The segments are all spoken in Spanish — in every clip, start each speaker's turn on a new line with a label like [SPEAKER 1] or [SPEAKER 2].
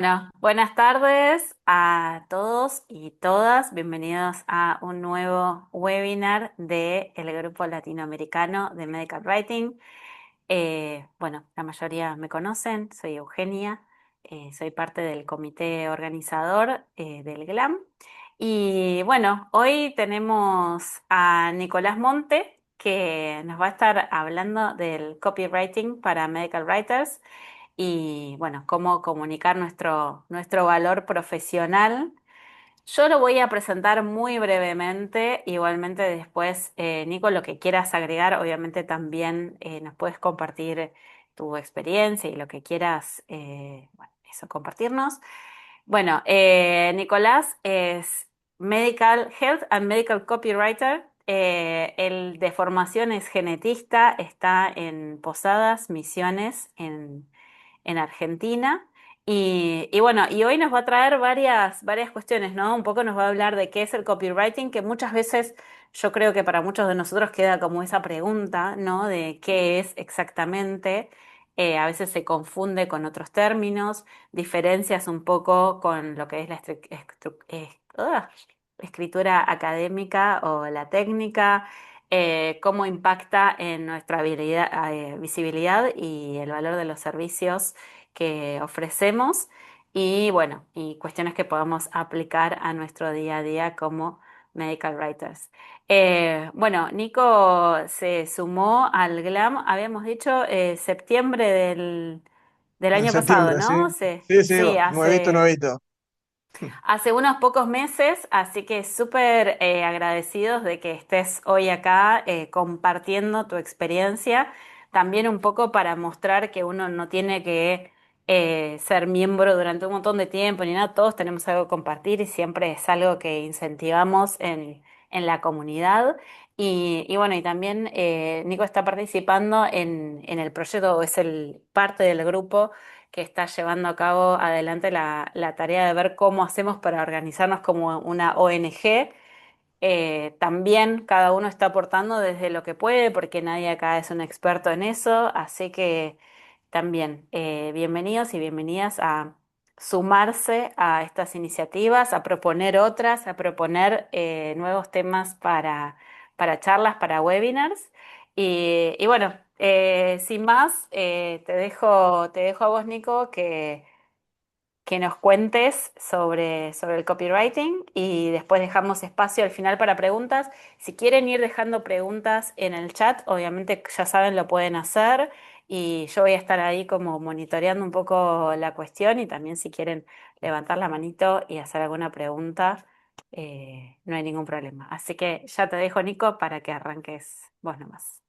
[SPEAKER 1] Bueno, buenas tardes a todos y todas. Bienvenidos a un nuevo webinar del Grupo Latinoamericano de Medical Writing. Bueno, la mayoría me conocen, soy Eugenia, soy parte del comité organizador del GLAM. Y bueno, hoy tenemos a Nicolás Monte, que nos va a estar hablando del copywriting para medical writers y bueno, cómo comunicar nuestro valor profesional. Yo lo voy a presentar muy brevemente, igualmente después, Nico, lo que quieras agregar, obviamente también nos puedes compartir tu experiencia y lo que quieras, bueno, eso, compartirnos. Bueno, Nicolás es Medical Health and Medical Copywriter. Él de formación es genetista, está en Posadas, Misiones, en Argentina. Y bueno, y hoy nos va a traer varias cuestiones, ¿no? Un poco nos va a hablar de qué es el copywriting, que muchas veces yo creo que para muchos de nosotros queda como esa pregunta, ¿no? De qué es exactamente. A veces se confunde con otros términos, diferencias un poco con lo que es la escritura académica o la técnica, cómo impacta en nuestra visibilidad y el valor de los servicios que ofrecemos y bueno, y cuestiones que podamos aplicar a nuestro día a día como medical writers. Bueno, Nico se sumó al GLAM, habíamos dicho septiembre del
[SPEAKER 2] En
[SPEAKER 1] año pasado,
[SPEAKER 2] septiembre, sí.
[SPEAKER 1] ¿no?
[SPEAKER 2] Sí, sí,
[SPEAKER 1] Sí,
[SPEAKER 2] nuevito, nuevito.
[SPEAKER 1] hace unos pocos meses, así que súper agradecidos de que estés hoy acá compartiendo tu experiencia, también un poco para mostrar que uno no tiene que ser miembro durante un montón de tiempo ni nada, todos tenemos algo que compartir y siempre es algo que incentivamos en la comunidad. Y bueno, y también Nico está participando en el proyecto, o es el parte del grupo que está llevando a cabo adelante la tarea de ver cómo hacemos para organizarnos como una ONG. También cada uno está aportando desde lo que puede, porque nadie acá es un experto en eso, así que también bienvenidos y bienvenidas a sumarse a estas iniciativas, a proponer otras, a proponer nuevos temas para charlas, para webinars. Y bueno, sin más, te dejo a vos, Nico, que nos cuentes sobre el copywriting y después dejamos espacio al final para preguntas. Si quieren ir dejando preguntas en el chat, obviamente ya saben, lo pueden hacer y yo voy a estar ahí como monitoreando un poco la cuestión y también si quieren levantar la manito y hacer alguna pregunta, no hay ningún problema. Así que ya te dejo, Nico, para que arranques vos nomás.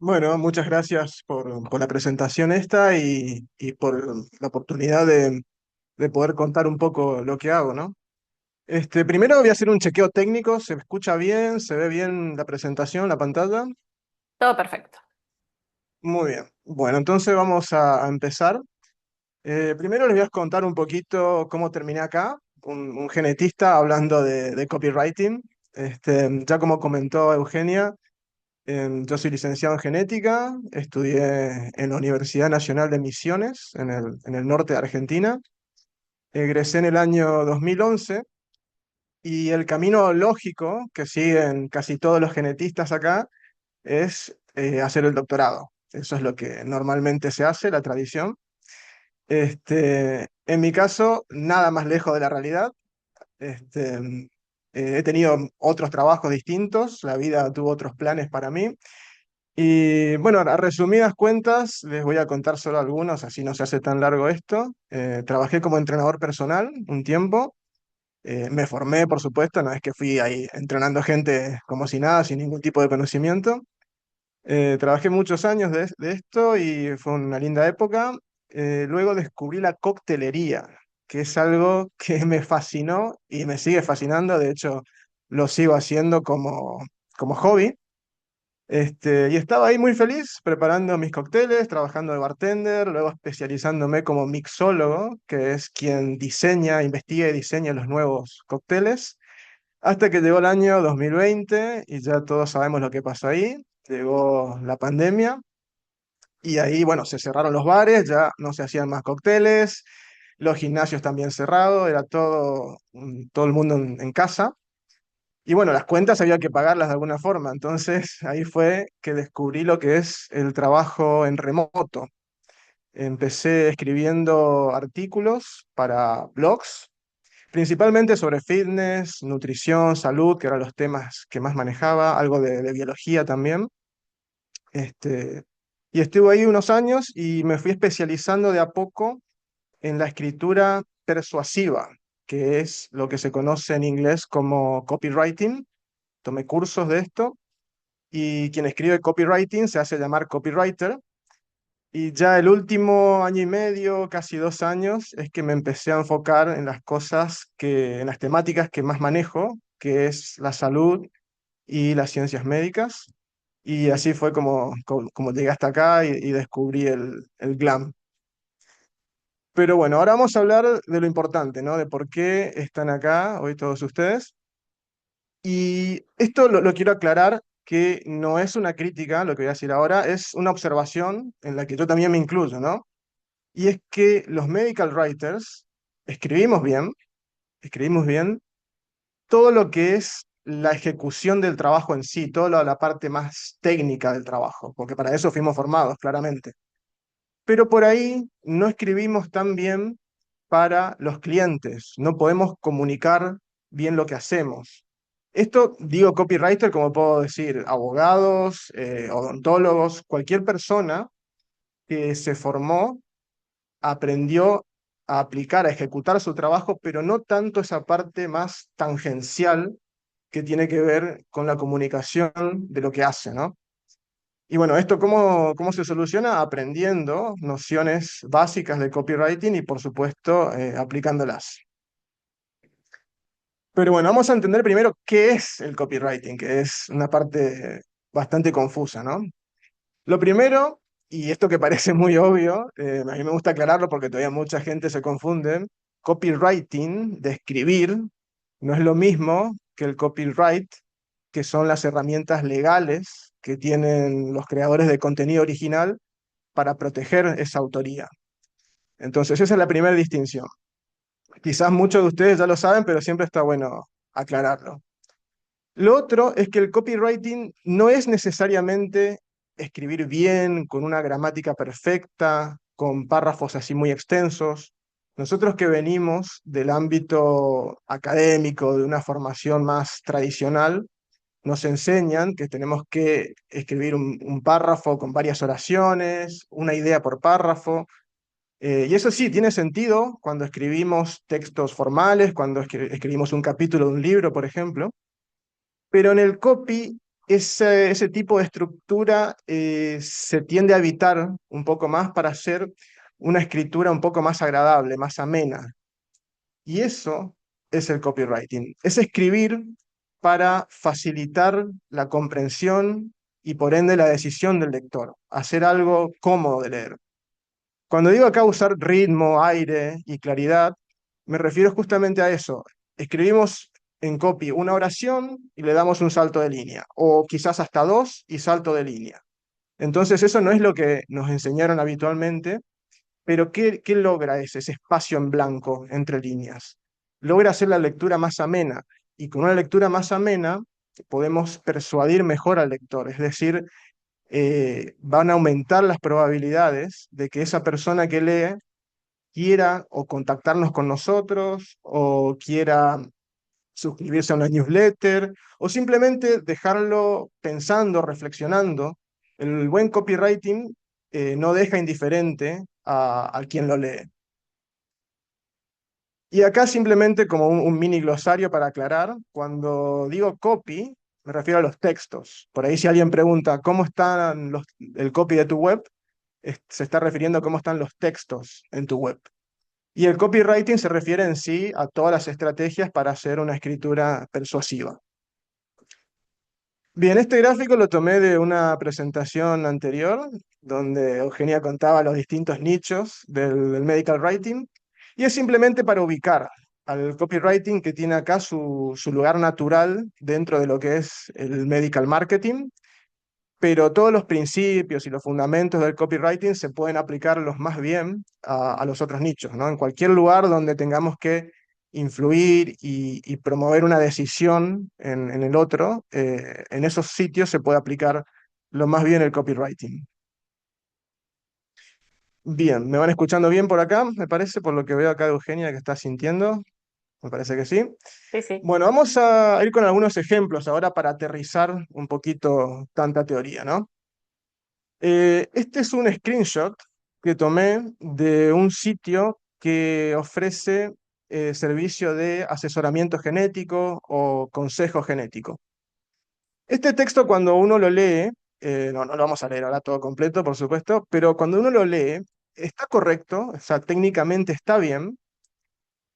[SPEAKER 2] Bueno, muchas gracias por la presentación esta y por la oportunidad de poder contar un poco lo que hago, ¿no? Primero voy a hacer un chequeo técnico, ¿se me escucha bien? ¿Se ve bien la presentación, la pantalla?
[SPEAKER 1] Todo perfecto.
[SPEAKER 2] Muy bien. Bueno, entonces vamos a empezar. Primero les voy a contar un poquito cómo terminé acá, un genetista hablando de copywriting. Ya como comentó Eugenia, yo soy licenciado en genética, estudié en la Universidad Nacional de Misiones, en el norte de Argentina. Egresé en el año 2011 y el camino lógico que siguen casi todos los genetistas acá es hacer el doctorado. Eso es lo que normalmente se hace, la tradición. En mi caso, nada más lejos de la realidad. Este, He tenido otros trabajos distintos, la vida tuvo otros planes para mí. Y bueno, a resumidas cuentas, les voy a contar solo algunos, así no se hace tan largo esto. Trabajé como entrenador personal un tiempo. Me formé, por supuesto, no es que fui ahí entrenando gente como si nada, sin ningún tipo de conocimiento. Trabajé muchos años de esto y fue una linda época. Luego descubrí la coctelería, que es algo que me fascinó y me sigue fascinando. De hecho, lo sigo haciendo como hobby. Y estaba ahí muy feliz preparando mis cócteles, trabajando de bartender, luego especializándome como mixólogo, que es quien diseña, investiga y diseña los nuevos cócteles, hasta que llegó el año 2020 y ya todos sabemos lo que pasó ahí. Llegó la pandemia y ahí, bueno, se cerraron los bares, ya no se hacían más cócteles, los gimnasios también cerrados, era todo el mundo en casa. Y bueno, las cuentas había que pagarlas de alguna forma, entonces ahí fue que descubrí lo que es el trabajo en remoto. Empecé escribiendo artículos para blogs, principalmente sobre fitness, nutrición, salud, que eran los temas que más manejaba, algo de biología también. Este, y estuve ahí unos años y me fui especializando de a poco en la escritura persuasiva, que es lo que se conoce en inglés como copywriting. Tomé cursos de esto y quien escribe copywriting se hace llamar copywriter. Y ya el último año y medio, casi 2 años, es que me empecé a enfocar en las cosas en las temáticas que más manejo, que es la salud y las ciencias médicas. Y así fue como llegué hasta acá y descubrí el glam. Pero bueno, ahora vamos a hablar de lo importante, ¿no? De por qué están acá hoy todos ustedes. Y esto lo quiero aclarar que no es una crítica, lo que voy a decir ahora, es una observación en la que yo también me incluyo, ¿no? Y es que los medical writers escribimos bien, escribimos bien todo lo que es la ejecución del trabajo en sí, toda la parte más técnica del trabajo, porque para eso fuimos formados, claramente. Pero por ahí no escribimos tan bien para los clientes, no podemos comunicar bien lo que hacemos. Esto digo copywriter, como puedo decir, abogados, odontólogos, cualquier persona que se formó, aprendió a aplicar, a ejecutar su trabajo, pero no tanto esa parte más tangencial que tiene que ver con la comunicación de lo que hace, ¿no? Y bueno, ¿esto cómo se soluciona? Aprendiendo nociones básicas de copywriting y, por supuesto, aplicándolas. Pero bueno, vamos a entender primero qué es el copywriting, que es una parte bastante confusa, ¿no? Lo primero, y esto que parece muy obvio, a mí me gusta aclararlo porque todavía mucha gente se confunde, copywriting, de escribir, no es lo mismo que el copyright, que son las herramientas legales que tienen los creadores de contenido original para proteger esa autoría. Entonces, esa es la primera distinción. Quizás muchos de ustedes ya lo saben, pero siempre está bueno aclararlo. Lo otro es que el copywriting no es necesariamente escribir bien, con una gramática perfecta, con párrafos así muy extensos. Nosotros que venimos del ámbito académico, de una formación más tradicional, nos enseñan que tenemos que escribir un párrafo con varias oraciones, una idea por párrafo. Y eso sí, tiene sentido cuando escribimos textos formales, cuando escribimos un capítulo de un libro, por ejemplo, pero en el copy ese tipo de estructura se tiende a evitar un poco más para hacer una escritura un poco más agradable, más amena. Y eso es el copywriting, es escribir para facilitar la comprensión y por ende la decisión del lector, hacer algo cómodo de leer. Cuando digo acá usar ritmo, aire y claridad, me refiero justamente a eso. Escribimos en copy una oración y le damos un salto de línea, o quizás hasta dos y salto de línea. Entonces eso no es lo que nos enseñaron habitualmente, pero ¿qué logra ese espacio en blanco entre líneas? Logra hacer la lectura más amena, y con una lectura más amena podemos persuadir mejor al lector, es decir, van a aumentar las probabilidades de que esa persona que lee quiera o contactarnos con nosotros o quiera suscribirse a una newsletter o simplemente dejarlo pensando, reflexionando. El buen copywriting no deja indiferente a quien lo lee. Y acá simplemente como un mini glosario para aclarar, cuando digo copy, me refiero a los textos. Por ahí si alguien pregunta cómo están el copy de tu web, se está refiriendo a cómo están los textos en tu web. Y el copywriting se refiere en sí a todas las estrategias para hacer una escritura persuasiva. Bien, este gráfico lo tomé de una presentación anterior, donde Eugenia contaba los distintos nichos del medical writing, y es simplemente para ubicar al copywriting que tiene acá su lugar natural dentro de lo que es el medical marketing. pero todos los principios y los fundamentos del copywriting se pueden aplicar los más bien a los otros nichos, ¿no? En cualquier lugar donde tengamos que influir y promover una decisión en el otro, en esos sitios se puede aplicar lo más bien el copywriting. Bien, ¿me van escuchando bien por acá? Me parece, por lo que veo acá de Eugenia que está sintiendo. Me parece que sí.
[SPEAKER 1] Sí, sí.
[SPEAKER 2] Bueno, vamos a ir con algunos ejemplos ahora para aterrizar un poquito tanta teoría, ¿no? Este es un screenshot que tomé de un sitio que ofrece servicio de asesoramiento genético o consejo genético. Este texto cuando uno lo lee, no lo vamos a leer ahora todo completo, por supuesto, pero cuando uno lo lee, está correcto, o sea, técnicamente está bien,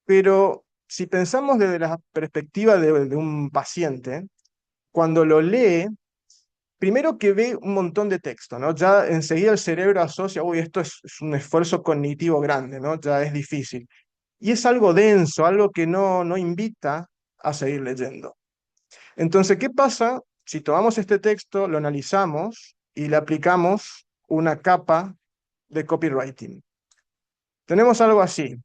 [SPEAKER 2] pero si pensamos desde la perspectiva de un paciente, cuando lo lee, primero que ve un montón de texto, ¿no? Ya enseguida el cerebro asocia, uy, esto es un esfuerzo cognitivo grande, ¿no? Ya es difícil. Y es algo denso, algo que no invita a seguir leyendo. Entonces, ¿qué pasa si tomamos este texto, lo analizamos y le aplicamos una capa de copywriting? Tenemos algo así.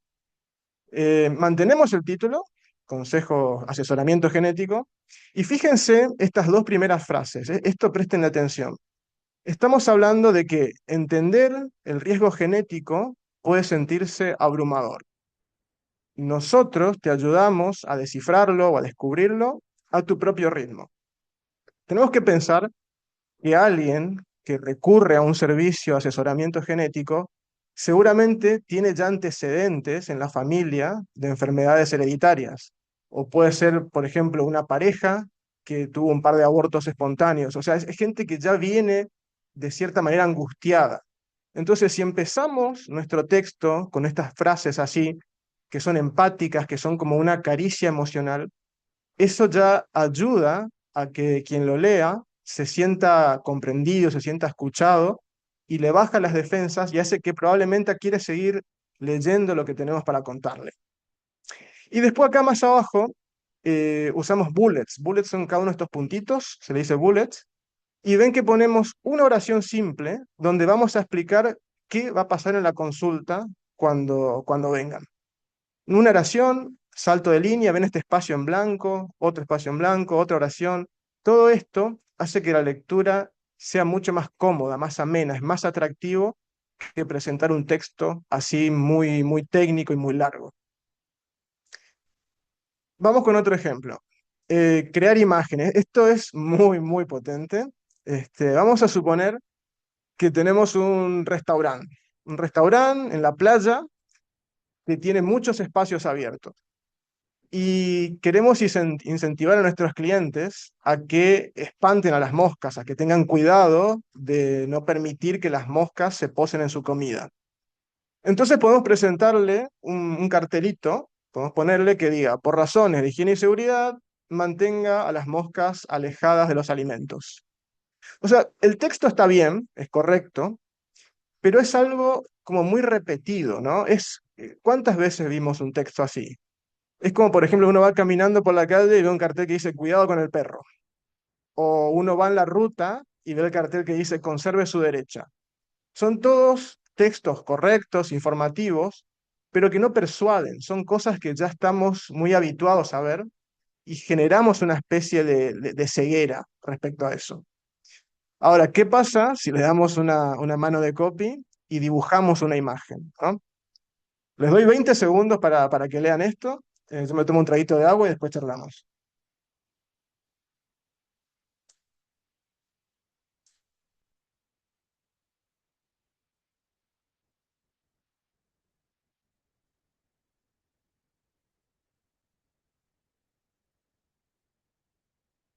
[SPEAKER 2] Mantenemos el título, Consejo Asesoramiento Genético, y fíjense estas dos primeras frases. Esto presten atención. Estamos hablando de que entender el riesgo genético puede sentirse abrumador. Nosotros te ayudamos a descifrarlo o a descubrirlo a tu propio ritmo. Tenemos que pensar que alguien que recurre a un servicio de asesoramiento genético seguramente tiene ya antecedentes en la familia de enfermedades hereditarias. O puede ser, por ejemplo, una pareja que tuvo un par de abortos espontáneos. O sea, es gente que ya viene de cierta manera angustiada. Entonces, si empezamos nuestro texto con estas frases así, que son empáticas, que son como una caricia emocional, eso ya ayuda a que quien lo lea se sienta comprendido, se sienta escuchado y le baja las defensas y hace que probablemente quiere seguir leyendo lo que tenemos para contarle. Y después acá más abajo usamos bullets. Bullets son cada uno de estos puntitos, se le dice bullets, y ven que ponemos una oración simple donde vamos a explicar qué va a pasar en la consulta cuando vengan. Una oración, salto de línea, ven este espacio en blanco, otro espacio en blanco, otra oración. Todo esto hace que la lectura sea mucho más cómoda, más amena, es más atractivo que presentar un texto así muy técnico y muy largo. Vamos con otro ejemplo. Crear imágenes. Esto es muy potente. Vamos a suponer que tenemos un restaurante en la playa que tiene muchos espacios abiertos. Y queremos incentivar a nuestros clientes a que espanten a las moscas, a que tengan cuidado de no permitir que las moscas se posen en su comida. Entonces podemos presentarle un cartelito, podemos ponerle que diga, por razones de higiene y seguridad, mantenga a las moscas alejadas de los alimentos. O sea, el texto está bien, es correcto, pero es algo como muy repetido, ¿no? ¿Cuántas veces vimos un texto así? Es como, por ejemplo, uno va caminando por la calle y ve un cartel que dice cuidado con el perro. O uno va en la ruta y ve el cartel que dice conserve su derecha. Son todos textos correctos, informativos, pero que no persuaden. Son cosas que ya estamos muy habituados a ver y generamos una especie de ceguera respecto a eso. Ahora, ¿qué pasa si le damos una mano de copy y dibujamos una imagen, ¿no? Les doy 20 segundos para que lean esto. Yo me tomo un traguito de agua y después charlamos.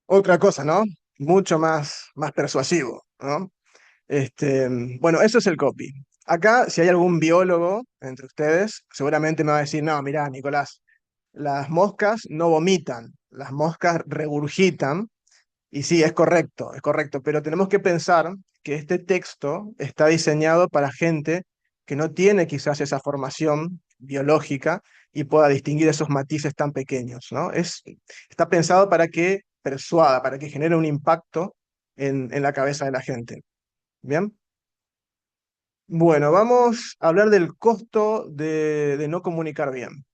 [SPEAKER 2] Otra cosa, ¿no? Mucho más persuasivo, ¿no? Este, bueno, eso es el copy. Acá, si hay algún biólogo entre ustedes, seguramente me va a decir, no, mirá, Nicolás, las moscas no vomitan, las moscas regurgitan, y sí, es correcto, pero tenemos que pensar que este texto está diseñado para gente que no tiene quizás esa formación biológica y pueda distinguir esos matices tan pequeños, ¿no? Está pensado para que persuada, para que genere un impacto, en la cabeza de la gente. ¿Bien? Bueno, vamos a hablar del costo de no comunicar bien.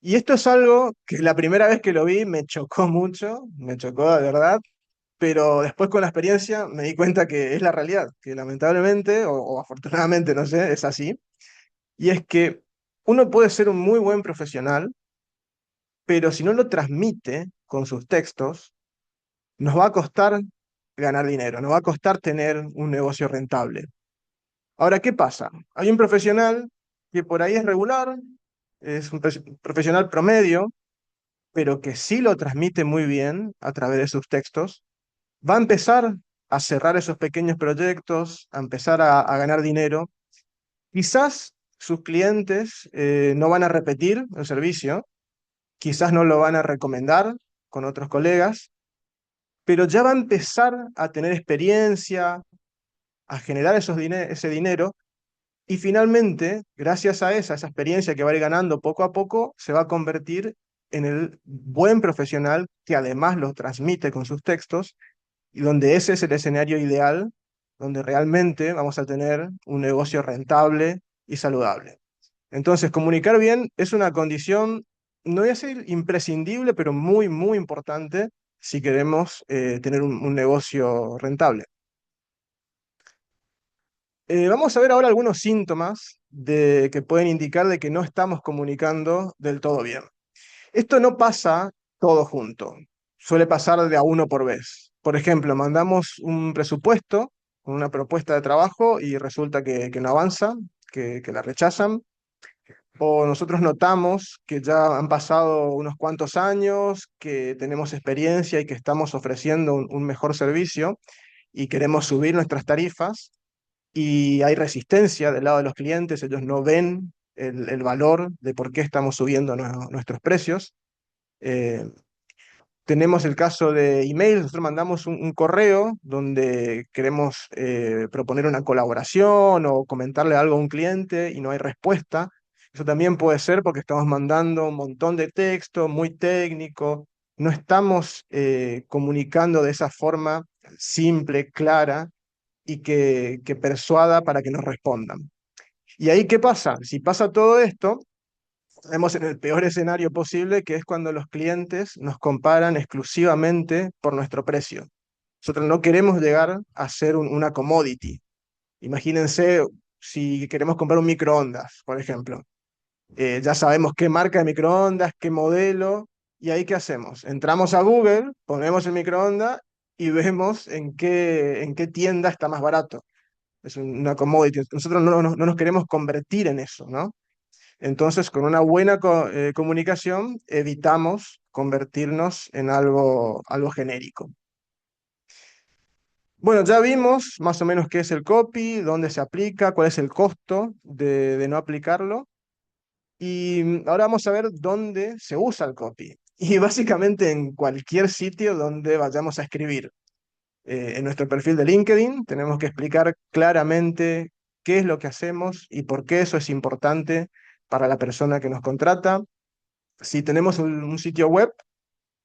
[SPEAKER 2] Y esto es algo que la primera vez que lo vi me chocó mucho, me chocó de verdad, pero después con la experiencia me di cuenta que es la realidad, que lamentablemente, o afortunadamente, no sé, es así. Y es que uno puede ser un muy buen profesional, pero si no lo transmite con sus textos, nos va a costar ganar dinero, nos va a costar tener un negocio rentable. Ahora, ¿qué pasa? Hay un profesional que por ahí es regular, es un profesional promedio, pero que sí lo transmite muy bien a través de sus textos, va a empezar a cerrar esos pequeños proyectos, a empezar a ganar dinero. Quizás sus clientes no van a repetir el servicio, quizás no lo van a recomendar con otros colegas, pero ya va a empezar a tener experiencia, a generar ese dinero y finalmente, gracias a esa experiencia que va a ir ganando poco a poco, se va a convertir en el buen profesional que además lo transmite con sus textos y donde ese es el escenario ideal, donde realmente vamos a tener un negocio rentable y saludable. Entonces, comunicar bien es una condición, no voy a decir imprescindible, pero muy, muy importante si queremos tener un negocio rentable. Vamos a ver ahora algunos síntomas que pueden indicar de que no estamos comunicando del todo bien. Esto no pasa todo junto, suele pasar de a uno por vez. Por ejemplo, mandamos un presupuesto, una propuesta de trabajo y resulta que no avanza, que la rechazan. O nosotros notamos que ya han pasado unos cuantos años, que tenemos experiencia y que estamos ofreciendo un mejor servicio y queremos subir nuestras tarifas y hay resistencia del lado de los clientes, ellos no ven el valor de por qué estamos subiendo nuestros precios. Eh, Tenemos el caso de email, nosotros mandamos un correo donde queremos proponer una colaboración o comentarle algo a un cliente y no hay respuesta. Eso también puede ser porque estamos mandando un montón de texto muy técnico, no estamos comunicando de esa forma simple, clara y que persuada para que nos respondan. ¿Y ahí qué pasa? Si pasa todo esto, vemos en el peor escenario posible, que es cuando los clientes nos comparan exclusivamente por nuestro precio. Nosotros no queremos llegar a ser una commodity. Imagínense si queremos comprar un microondas, por ejemplo. Ya sabemos qué marca de microondas, qué modelo, y ahí qué hacemos. Entramos a Google, ponemos el microondas y vemos en qué tienda está más barato. Es una commodity. Nosotros no nos queremos convertir en eso, ¿no? Entonces, con una buena comunicación, evitamos convertirnos en algo genérico. Bueno, ya vimos más o menos qué es el copy, dónde se aplica, cuál es el costo de no aplicarlo. Y ahora vamos a ver dónde se usa el copy. Y básicamente en cualquier sitio donde vayamos a escribir. En nuestro perfil de LinkedIn tenemos que explicar claramente qué es lo que hacemos y por qué eso es importante para la persona que nos contrata. Si tenemos un sitio web,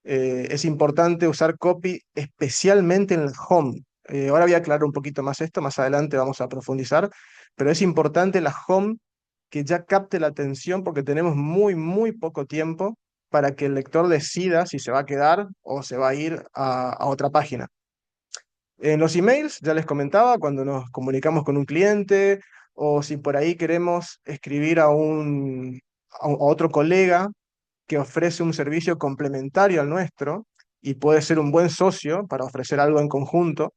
[SPEAKER 2] es importante usar copy especialmente en el home. Ahora voy a aclarar un poquito más esto, más adelante vamos a profundizar, pero es importante la home que ya capte la atención porque tenemos muy, muy poco tiempo para que el lector decida si se va a quedar o se va a ir a otra página. En los emails, ya les comentaba, cuando nos comunicamos con un cliente o si por ahí queremos escribir a otro colega que ofrece un servicio complementario al nuestro y puede ser un buen socio para ofrecer algo en conjunto,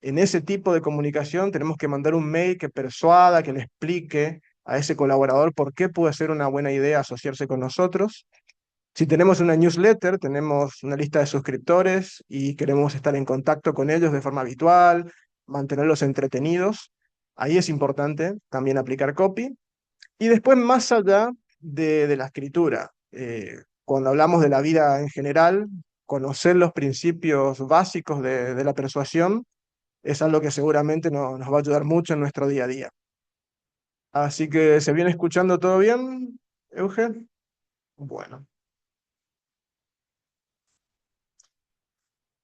[SPEAKER 2] en ese tipo de comunicación tenemos que mandar un mail que persuada, que le explique a ese colaborador por qué puede ser una buena idea asociarse con nosotros. Si tenemos una newsletter, tenemos una lista de suscriptores y queremos estar en contacto con ellos de forma habitual, mantenerlos entretenidos, ahí es importante también aplicar copy. Y después, más allá de la escritura, cuando hablamos de la vida en general, conocer los principios básicos de la persuasión es algo que seguramente nos va a ayudar mucho en nuestro día a día. Así que, ¿se viene escuchando todo bien, Eugen? Bueno.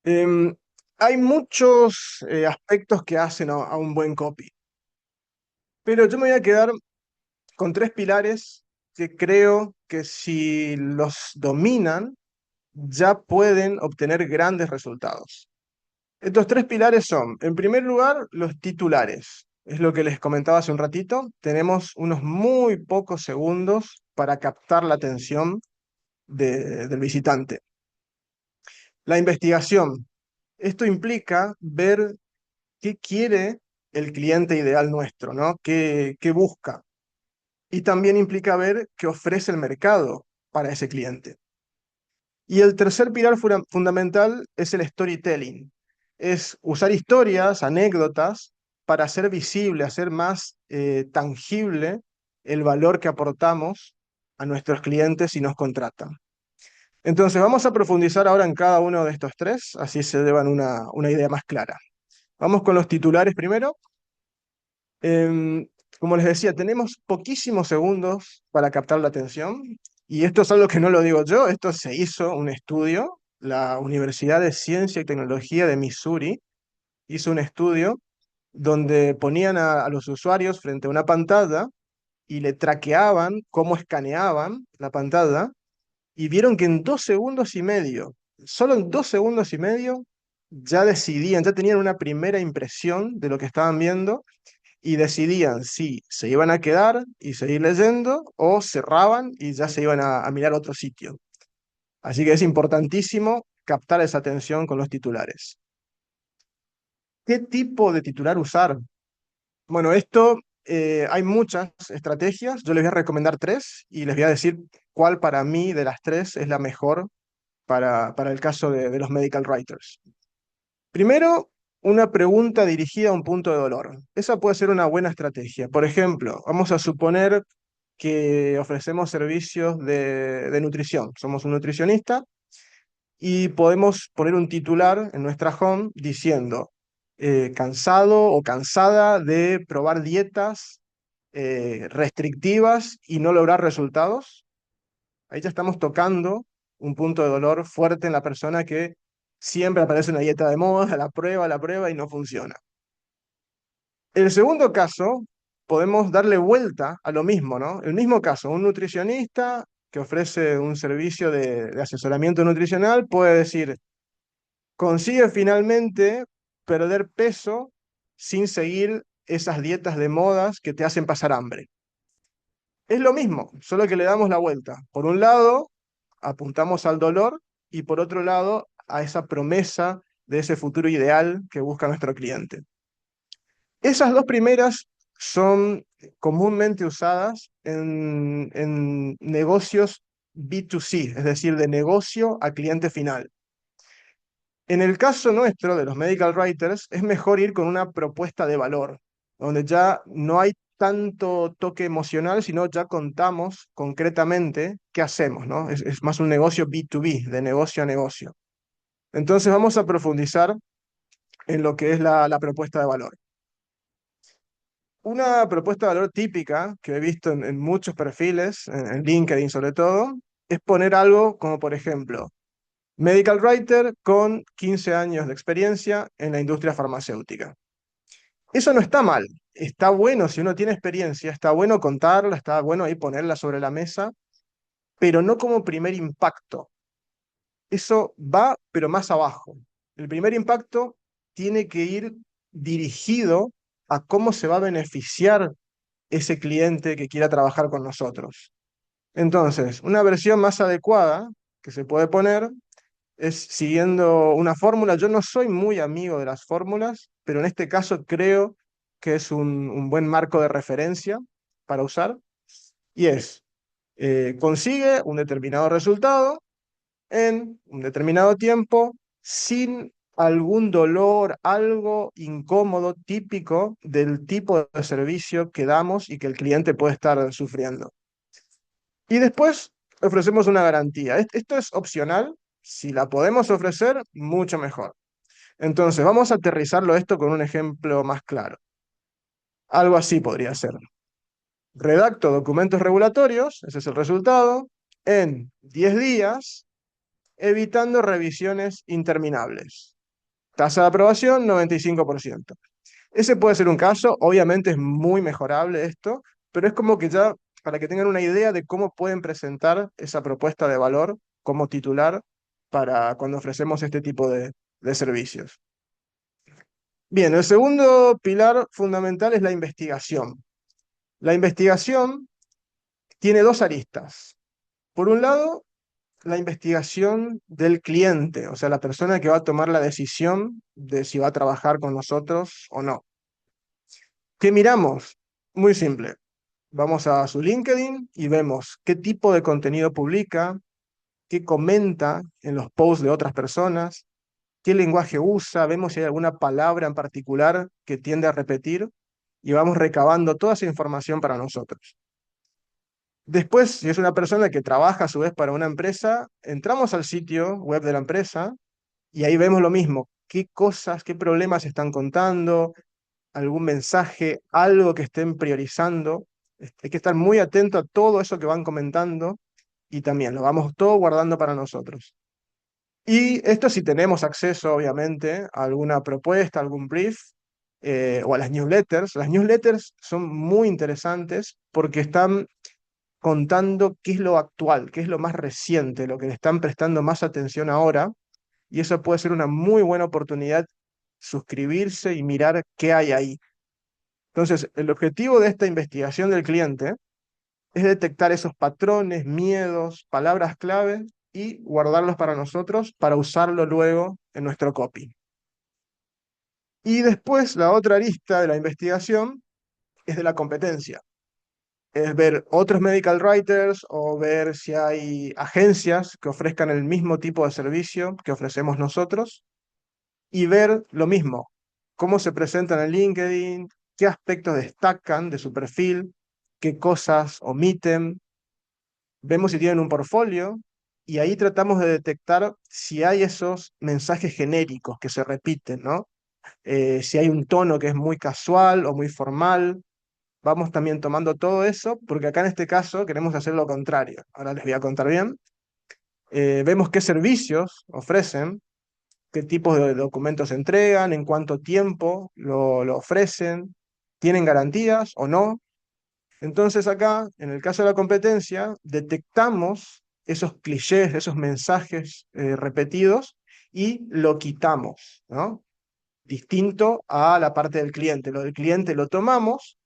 [SPEAKER 2] Em, Hay muchos aspectos que hacen a un buen copy, pero yo me voy a quedar con tres pilares que creo que si los dominan, ya pueden obtener grandes resultados. Estos tres pilares son, en primer lugar, los titulares. Es lo que les comentaba hace un ratito. Tenemos unos muy pocos segundos para captar la atención del visitante. La investigación. Esto implica ver qué quiere el cliente ideal nuestro, ¿no? ¿Qué busca? Y también implica ver qué ofrece el mercado para ese cliente. Y el tercer pilar fundamental es el storytelling. Es usar historias, anécdotas, para hacer visible, hacer más tangible el valor que aportamos a nuestros clientes si nos contratan. Entonces, vamos a profundizar ahora en cada uno de estos tres, así se llevan una idea más clara. Vamos con los titulares primero. Em, Como les decía, tenemos poquísimos segundos para captar la atención y esto es algo que no lo digo yo, esto se hizo un estudio, la Universidad de Ciencia y Tecnología de Missouri hizo un estudio donde ponían a los usuarios frente a una pantalla y le traqueaban cómo escaneaban la pantalla y vieron que en 2 segundos y medio, solo en 2 segundos y medio, ya decidían, ya tenían una primera impresión de lo que estaban viendo y decidían si se iban a quedar y seguir leyendo o cerraban y ya se iban a mirar otro sitio. Así que es importantísimo captar esa atención con los titulares. ¿Qué tipo de titular usar? Bueno, esto hay muchas estrategias. Yo les voy a recomendar tres y les voy a decir cuál para mí de las tres es la mejor para el caso de los medical writers. Primero, una pregunta dirigida a un punto de dolor. Esa puede ser una buena estrategia. Por ejemplo, vamos a suponer que ofrecemos servicios de nutrición. Somos un nutricionista y podemos poner un titular en nuestra home diciendo, cansado o cansada de probar dietas restrictivas y no lograr resultados. Ahí ya estamos tocando un punto de dolor fuerte en la persona que siempre aparece una dieta de moda, la prueba y no funciona. En el segundo caso, podemos darle vuelta a lo mismo, ¿no? El mismo caso, un nutricionista que ofrece un servicio de asesoramiento nutricional puede decir, consigue finalmente perder peso sin seguir esas dietas de modas que te hacen pasar hambre. Es lo mismo, solo que le damos la vuelta. Por un lado, apuntamos al dolor y por otro lado, a esa promesa de ese futuro ideal que busca nuestro cliente. Esas dos primeras son comúnmente usadas en negocios B2C, es decir, de negocio a cliente final. En el caso nuestro, de los medical writers, es mejor ir con una propuesta de valor, donde ya no hay tanto toque emocional, sino ya contamos concretamente qué hacemos, ¿no? Es más un negocio B2B, de negocio a negocio. Entonces vamos a profundizar en lo que es la propuesta de valor. Una propuesta de valor típica que he visto en muchos perfiles, en LinkedIn sobre todo, es poner algo como, por ejemplo, medical writer con 15 años de experiencia en la industria farmacéutica. Eso no está mal, está bueno si uno tiene experiencia, está bueno contarla, está bueno ahí ponerla sobre la mesa, pero no como primer impacto. Eso va, pero más abajo. El primer impacto tiene que ir dirigido a cómo se va a beneficiar ese cliente que quiera trabajar con nosotros. Entonces, una versión más adecuada que se puede poner es siguiendo una fórmula. Yo no soy muy amigo de las fórmulas, pero en este caso creo que es un buen marco de referencia para usar. Y es, consigue un determinado resultado en un determinado tiempo sin algún dolor, algo incómodo típico del tipo de servicio que damos y que el cliente puede estar sufriendo. Y después ofrecemos una garantía. Esto es opcional. Si la podemos ofrecer, mucho mejor. Entonces, vamos a aterrizarlo esto con un ejemplo más claro. Algo así podría ser. Redacto documentos regulatorios, ese es el resultado, en 10 días, evitando revisiones interminables. Tasa de aprobación, 95%. Ese puede ser un caso, obviamente es muy mejorable esto, pero es como que ya, para que tengan una idea de cómo pueden presentar esa propuesta de valor como titular para cuando ofrecemos este tipo de servicios. Bien, el segundo pilar fundamental es la investigación. La investigación tiene dos aristas. Por un lado, la investigación del cliente, o sea, la persona que va a tomar la decisión de si va a trabajar con nosotros o no. ¿Qué miramos? Muy simple. Vamos a su LinkedIn y vemos qué tipo de contenido publica, qué comenta en los posts de otras personas, qué lenguaje usa, vemos si hay alguna palabra en particular que tiende a repetir y vamos recabando toda esa información para nosotros. Después, si es una persona que trabaja a su vez para una empresa, entramos al sitio web de la empresa y ahí vemos lo mismo, qué cosas, qué problemas están contando, algún mensaje, algo que estén priorizando. Hay que estar muy atento a todo eso que van comentando y también lo vamos todo guardando para nosotros. Y esto si tenemos acceso, obviamente, a alguna propuesta, algún brief o a las newsletters. Las newsletters son muy interesantes porque están contando qué es lo actual, qué es lo más reciente, lo que le están prestando más atención ahora. Y eso puede ser una muy buena oportunidad suscribirse y mirar qué hay ahí. Entonces, el objetivo de esta investigación del cliente es detectar esos patrones, miedos, palabras clave y guardarlos para nosotros para usarlo luego en nuestro copy. Y después la otra arista de la investigación es de la competencia. Es ver otros medical writers o ver si hay agencias que ofrezcan el mismo tipo de servicio que ofrecemos nosotros y ver lo mismo, cómo se presentan en LinkedIn, qué aspectos destacan de su perfil, qué cosas omiten, vemos si tienen un portfolio y ahí tratamos de detectar si hay esos mensajes genéricos que se repiten, ¿no? Si hay un tono que es muy casual o muy formal, vamos también tomando todo eso, porque acá en este caso queremos hacer lo contrario. Ahora les voy a contar bien. Vemos qué servicios ofrecen, qué tipos de documentos entregan, en cuánto tiempo lo ofrecen, tienen garantías o no. Entonces acá, en el caso de la competencia, detectamos esos clichés, esos mensajes repetidos y lo quitamos, ¿no? Distinto a la parte del cliente. Lo del cliente lo tomamos,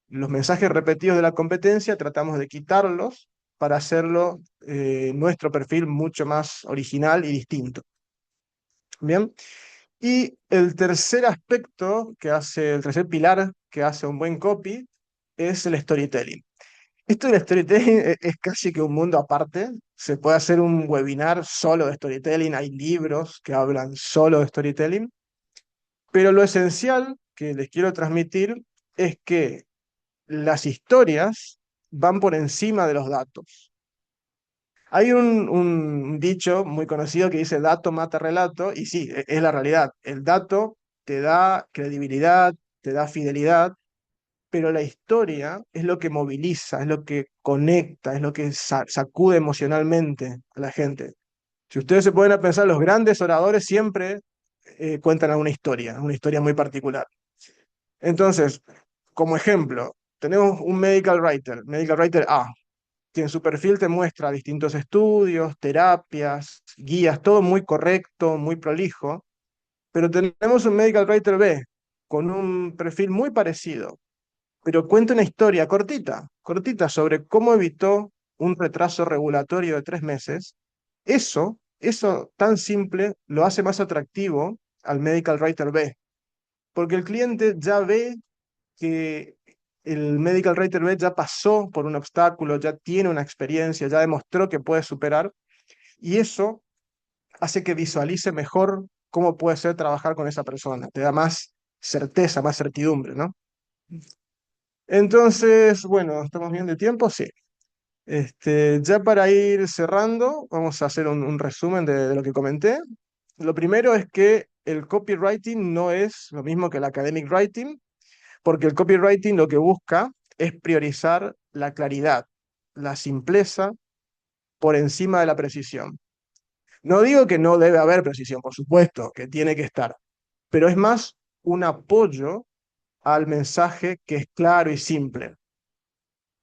[SPEAKER 2] los mensajes repetidos de la competencia tratamos de quitarlos para hacerlo nuestro perfil mucho más original y distinto. Bien. Y el tercer aspecto que hace, el tercer pilar que hace un buen copy es el storytelling. Esto del storytelling es casi que un mundo aparte. Se puede hacer un webinar solo de storytelling, hay libros que hablan solo de storytelling, pero lo esencial que les quiero transmitir es que las historias van por encima de los datos. Hay un dicho muy conocido que dice dato mata relato, y sí, es la realidad. El dato te da credibilidad, te da fidelidad, pero la historia es lo que moviliza, es lo que conecta, es lo que sacude emocionalmente a la gente. Si ustedes se pueden a pensar, los grandes oradores siempre cuentan una historia muy particular. Entonces, como ejemplo, tenemos un medical writer A, que en su perfil te muestra distintos estudios, terapias, guías, todo muy correcto, muy prolijo, pero tenemos un medical writer B con un perfil muy parecido, pero cuenta una historia cortita, cortita sobre cómo evitó un retraso regulatorio de 3 meses. Eso tan simple lo hace más atractivo al medical writer B, porque el cliente ya ve que el medical writer B ya pasó por un obstáculo, ya tiene una experiencia, ya demostró que puede superar, y eso hace que visualice mejor cómo puede ser trabajar con esa persona, te da más certeza, más certidumbre, ¿no? Entonces, bueno, ¿estamos bien de tiempo? Sí. Ya para ir cerrando, vamos a hacer un resumen de lo que comenté. Lo primero es que el copywriting no es lo mismo que el academic writing, porque el copywriting lo que busca es priorizar la claridad, la simpleza por encima de la precisión. No digo que no debe haber precisión, por supuesto, que tiene que estar, pero es más un apoyo al mensaje que es claro y simple.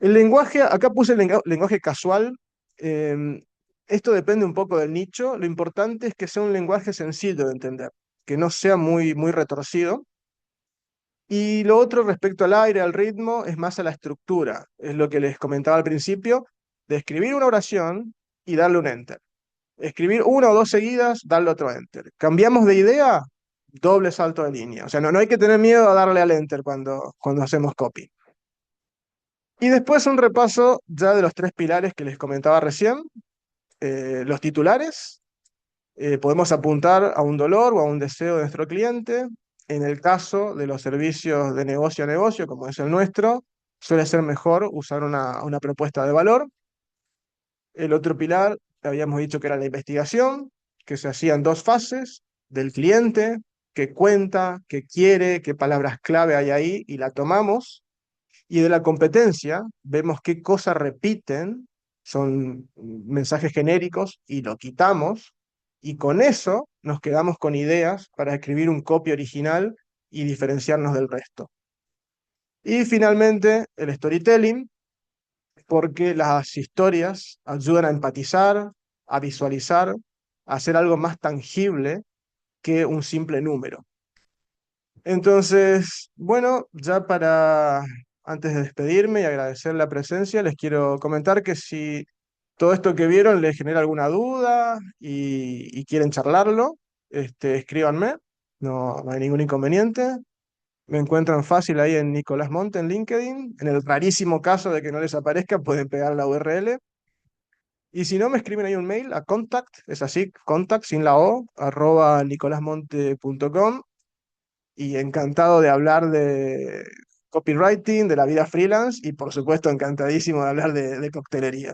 [SPEAKER 2] El lenguaje, acá puse el lenguaje casual. eh, Esto depende un poco del nicho. Lo importante es que sea un lenguaje sencillo de entender, que no sea muy retorcido. Y lo otro respecto al aire, al ritmo, es más a la estructura. Es lo que les comentaba al principio, de escribir una oración y darle un enter. Escribir una o dos seguidas, darle otro enter. Cambiamos de idea, doble salto de línea. O sea, no hay que tener miedo a darle al enter cuando hacemos copy. Y después un repaso ya de los tres pilares que les comentaba recién. Los titulares, podemos apuntar a un dolor o a un deseo de nuestro cliente. En el caso de los servicios de negocio a negocio, como es el nuestro, suele ser mejor usar una propuesta de valor. El otro pilar, habíamos dicho que era la investigación, que se hacía en dos fases, del cliente, que cuenta, que quiere, qué palabras clave hay ahí, y la tomamos. Y de la competencia, vemos qué cosas repiten, son mensajes genéricos, y lo quitamos, y con eso nos quedamos con ideas para escribir un copy original y diferenciarnos del resto. Y finalmente, el storytelling, porque las historias ayudan a empatizar, a visualizar, a hacer algo más tangible que un simple número. Entonces, bueno, ya para antes de despedirme y agradecer la presencia, les quiero comentar que si todo esto que vieron les genera alguna duda y quieren charlarlo, escríbanme, no hay ningún inconveniente. Me encuentran fácil ahí en Nicolás Monte en LinkedIn. En el rarísimo caso de que no les aparezca, pueden pegar la URL. Y si no, me escriben ahí un mail a contact, es así, contact sin la O, arroba nicolasmonte.com, y encantado de hablar de copywriting, de la vida freelance y por supuesto encantadísimo de hablar de coctelería.